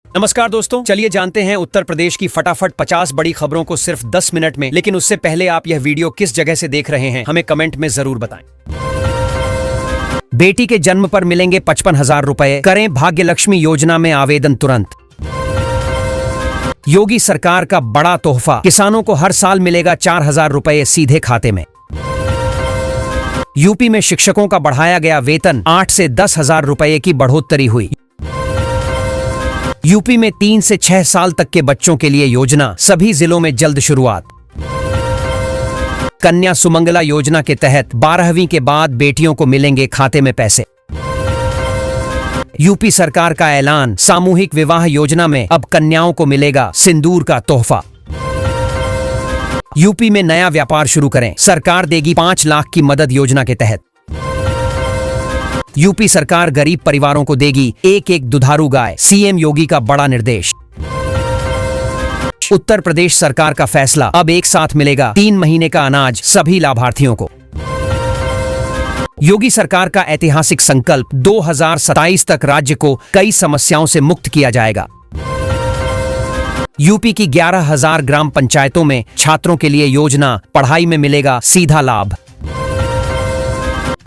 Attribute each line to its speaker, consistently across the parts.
Speaker 1: नमस्कार दोस्तों, चलिए जानते हैं उत्तर प्रदेश की फटाफट 50 बड़ी खबरों को सिर्फ 10 मिनट में। लेकिन उससे पहले आप यह वीडियो किस जगह से देख रहे हैं हमें कमेंट में जरूर बताएं। बेटी के जन्म पर मिलेंगे 55,000 रुपए, करें भाग्य लक्ष्मी योजना में आवेदन तुरंत। योगी सरकार का बड़ा तोहफा, किसानों को हर साल मिलेगा 4,000 रुपए सीधे खाते में। यूपी में शिक्षकों का बढ़ाया गया वेतन, 8 से 10,000 रुपए की बढ़ोतरी हुई। यूपी में 3 से 6 साल तक के बच्चों के लिए योजना, सभी जिलों में जल्द शुरुआत। कन्या सुमंगला योजना के तहत 12वीं के बाद बेटियों को मिलेंगे खाते में पैसे। यूपी सरकार का ऐलान, सामूहिक विवाह योजना में अब कन्याओं को मिलेगा सिंदूर का तोहफा। यूपी में नया व्यापार शुरू करें, सरकार देगी 5 लाख की मदद योजना के तहत। यूपी सरकार गरीब परिवारों को देगी एक दुधारू गाय, सीएम योगी का बड़ा निर्देश। उत्तर प्रदेश सरकार का फैसला, अब एक साथ मिलेगा 3 महीने का अनाज सभी लाभार्थियों को। योगी सरकार का ऐतिहासिक संकल्प, 2027 तक राज्य को कई समस्याओं से मुक्त किया जाएगा। यूपी की 11,000 ग्राम पंचायतों में छात्रों के लिए योजना, पढ़ाई में मिलेगा सीधा लाभ।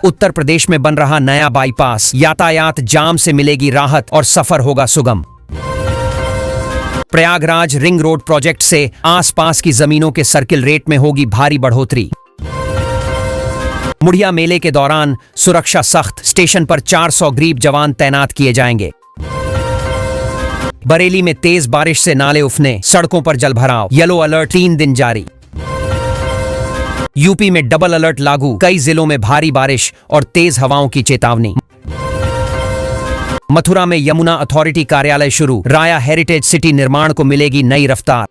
Speaker 1: उत्तर प्रदेश में बन रहा नया बाईपास, यातायात जाम से मिलेगी राहत और सफर होगा सुगम। प्रयागराज रिंग रोड प्रोजेक्ट से आसपास की जमीनों के सर्किल रेट में होगी भारी बढ़ोतरी। मुड़िया मेले के दौरान सुरक्षा सख्त, स्टेशन पर 400 गरीब जवान तैनात किए जाएंगे। बरेली में तेज बारिश से नाले उफने, सड़कों पर जलभराव, येलो अलर्ट 3 दिन जारी। यूपी में डबल अलर्ट लागू, कई जिलों में भारी बारिश और तेज हवाओं की चेतावनी। मथुरा में यमुना अथॉरिटी कार्यालय शुरू, राया हेरिटेज सिटी निर्माण को मिलेगी नई रफ्तार।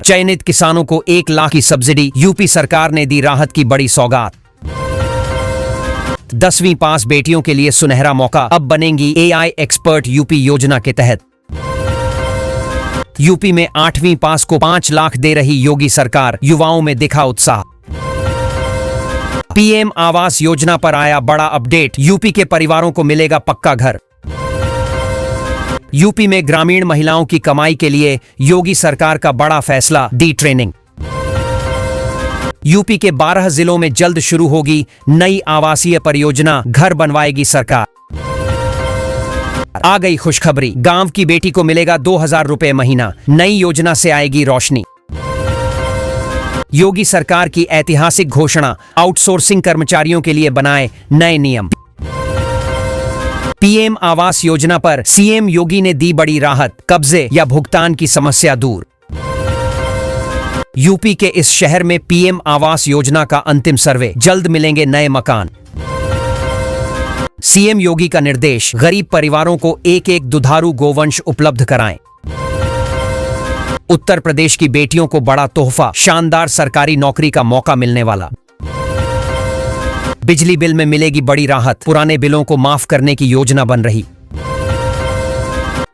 Speaker 1: चयनित किसानों को 1 लाख की सब्सिडी, यूपी सरकार ने दी राहत की बड़ी सौगात। 10वीं पास बेटियों के लिए सुनहरा मौका, अब बनेंगी AI एक्सपर्ट यूपी योजना के तहत। यूपी में 8वीं पास को 5 लाख दे रही योगी सरकार, युवाओं में दिखा उत्साह। PM आवास योजना पर आया बड़ा अपडेट, यूपी के परिवारों को मिलेगा पक्का घर। यूपी में ग्रामीण महिलाओं की कमाई के लिए योगी सरकार का बड़ा फैसला, दी ट्रेनिंग। यूपी के 12 जिलों में जल्द शुरू होगी नई आवासीय परियोजना, घर बनवाएगी सरकार। आ गई खुशखबरी, गांव की बेटी को मिलेगा 2,000 रुपए महीना, नई योजना से आएगी रोशनी। योगी सरकार की ऐतिहासिक घोषणा, आउटसोर्सिंग कर्मचारियों के लिए बनाए नए नियम। PM आवास योजना पर CM योगी ने दी बड़ी राहत, कब्जे या भुगतान की समस्या दूर। यूपी के इस शहर में PM आवास योजना का अंतिम सर्वे, जल्द मिलेंगे नए मकान। CM योगी का निर्देश, गरीब परिवारों को एक दुधारू गोवंश उपलब्ध कराएं। उत्तर प्रदेश की बेटियों को बड़ा तोहफा, शानदार सरकारी नौकरी का मौका मिलने वाला। बिजली बिल में मिलेगी बड़ी राहत, पुराने बिलों को माफ करने की योजना बन रही।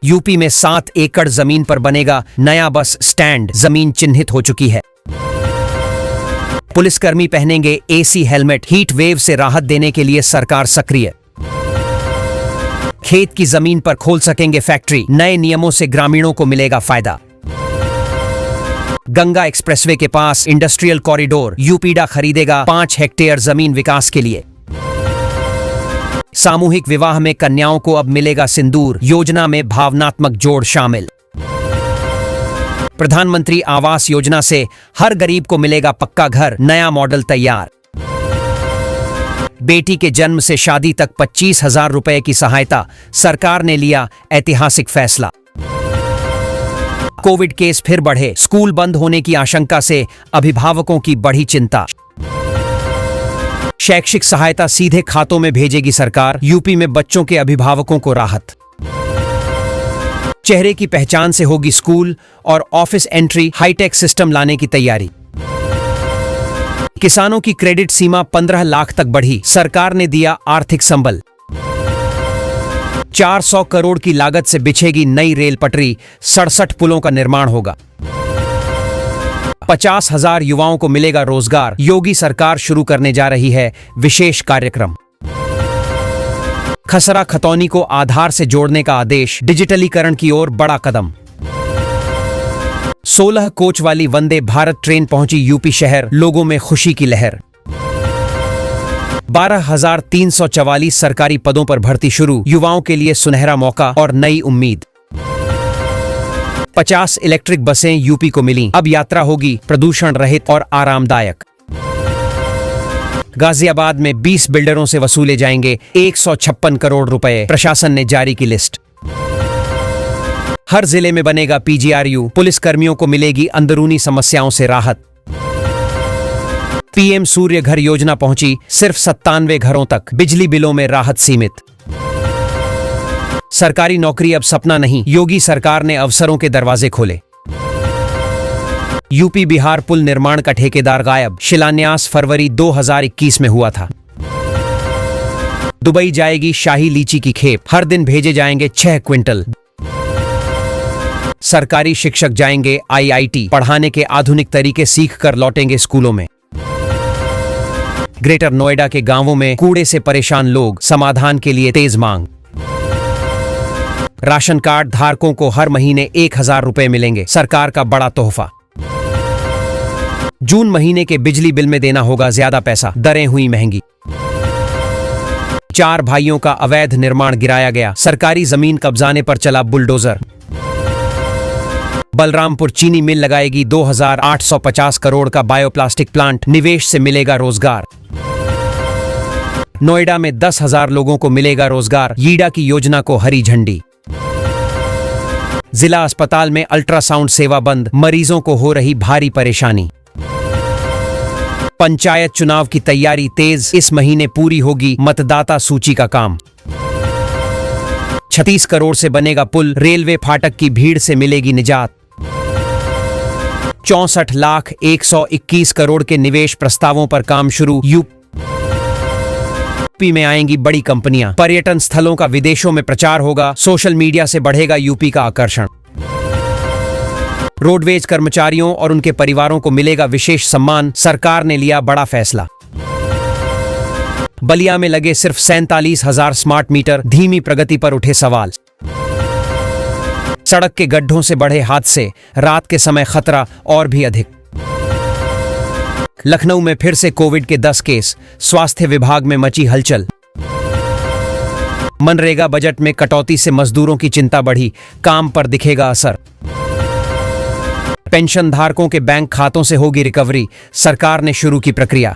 Speaker 1: यूपी में 7 एकड़ जमीन पर बनेगा नया बस स्टैंड, जमीन चिन्हित हो चुकी है। पुलिसकर्मी पहनेंगे AC हेलमेट, हीट वेव से राहत देने के लिए सरकार सक्रिय। खेत की जमीन पर खोल सकेंगे फैक्ट्री, नए नियमों से ग्रामीणों को मिलेगा फायदा। गंगा एक्सप्रेसवे के पास इंडस्ट्रियल कॉरिडोर, यूपीडा खरीदेगा 5 हेक्टेयर जमीन विकास के लिए। सामूहिक विवाह में कन्याओं को अब मिलेगा सिंदूर, योजना में भावनात्मक जोड़ शामिल। प्रधानमंत्री आवास योजना से हर गरीब को मिलेगा पक्का घर, नया मॉडल तैयार। बेटी के जन्म से शादी तक 25,000 रुपए की सहायता, सरकार ने लिया ऐतिहासिक फैसला। कोविड केस फिर बढ़े, स्कूल बंद होने की आशंका से अभिभावकों की बढ़ी चिंता। शैक्षिक सहायता सीधे खातों में भेजेगी सरकार, यूपी में बच्चों के अभिभावकों को राहत। चेहरे की पहचान से होगी स्कूल और ऑफिस एंट्री, हाईटेक सिस्टम लाने की तैयारी। किसानों की क्रेडिट सीमा 15 लाख तक बढ़ी, सरकार ने दिया आर्थिक संबल। 400 करोड़ की लागत से बिछेगी नई रेल पटरी, 67 पुलों का निर्माण होगा। 50,000 युवाओं को मिलेगा रोजगार, योगी सरकार शुरू करने जा रही है विशेष कार्यक्रम। खसरा खतौनी को आधार से जोड़ने का आदेश, डिजिटलीकरण की ओर बड़ा कदम। 16 कोच वाली वंदे भारत ट्रेन पहुंची यूपी शहर, लोगों में खुशी की लहर। 12,344 सरकारी पदों पर भर्ती शुरू, युवाओं के लिए सुनहरा मौका और नई उम्मीद। 50 इलेक्ट्रिक बसें यूपी को मिली, अब यात्रा होगी प्रदूषण रहित और आरामदायक। गाजियाबाद में 20 बिल्डरों से वसूले जाएंगे 156 करोड़ रुपए, प्रशासन ने जारी की लिस्ट। हर जिले में बनेगा पीजीआरयू, पुलिस कर्मियों को मिलेगी अंदरूनी समस्याओं से राहत। पीएम सूर्य घर योजना पहुंची, सिर्फ 97 घरों तक, बिजली बिलों में राहत सीमित। सरकारी नौकरी अब सपना नहीं, योगी सरकार ने अवसरों के दरवाजे खोले। यूपी बिहार पुल निर्माण का ठेकेदार गायब, शिलान्यास फरवरी 2021 में हुआ था। दुबई जाएगी शाही लीची की खेप, हर दिन भेजे जाएंगे 6 क्विंटल। सरकारी शिक्षक जाएंगे आईआईटी, पढ़ाने के आधुनिक तरीके सीख कर लौटेंगे स्कूलों में। ग्रेटर नोएडा के गांवों में कूड़े से परेशान लोग, समाधान के लिए तेज मांग। राशन कार्ड धारकों को हर महीने 1,000 रुपए मिलेंगे, सरकार का बड़ा तोहफा। जून महीने के बिजली बिल में देना होगा ज्यादा पैसा, दरें हुई महंगी। 4 भाइयों का अवैध निर्माण गिराया गया, सरकारी जमीन कब्जाने पर चला बुलडोजर। बलरामपुर चीनी मिल लगाएगी 2,850 करोड़ का बायोप्लास्टिक प्लांट, निवेश से मिलेगा रोजगार। नोएडा में 10,000 लोगों को मिलेगा रोजगार, यीडा की योजना को हरी झंडी। जिला अस्पताल में अल्ट्रासाउंड सेवा बंद, मरीजों को हो रही भारी परेशानी। पंचायत चुनाव की तैयारी तेज, इस महीने पूरी होगी मतदाता सूची का काम। 36 करोड़ से बनेगा पुल, रेलवे फाटक की भीड़ से मिलेगी निजात। 64,121 करोड़ के निवेश प्रस्तावों पर काम शुरू, यूपी में आएंगी बड़ी कंपनियां, पर्यटन स्थलों का विदेशों में प्रचार होगा, सोशल मीडिया से बढ़ेगा यूपी का आकर्षण। रोडवेज कर्मचारियों और उनके परिवारों को मिलेगा विशेष सम्मान, सरकार ने लिया बड़ा फैसला। बलिया में लगे सिर्फ 47,000 स्मार्ट मीटर, धीमी प्रगति पर उठे सवाल। सड़क के गड्ढों से बढ़े हादसे, रात के समय खतरा और भी अधिक। लखनऊ में फिर से कोविड के 10 केस, स्वास्थ्य विभाग में मची हलचल। मनरेगा बजट में कटौती से मजदूरों की चिंता बढ़ी, काम पर दिखेगा असर। पेंशन धारकों के बैंक खातों से होगी रिकवरी, सरकार ने शुरू की प्रक्रिया।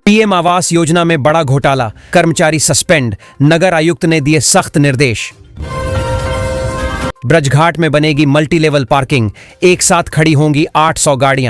Speaker 1: पीएम आवास योजना में बड़ा घोटाला, कर्मचारी सस्पेंड, नगर आयुक्त ने दिए सख्त निर्देश। ब्रजघाट में बनेगी मल्टी लेवल पार्किंग, एक साथ खड़ी होंगी 800 गाड़ियां।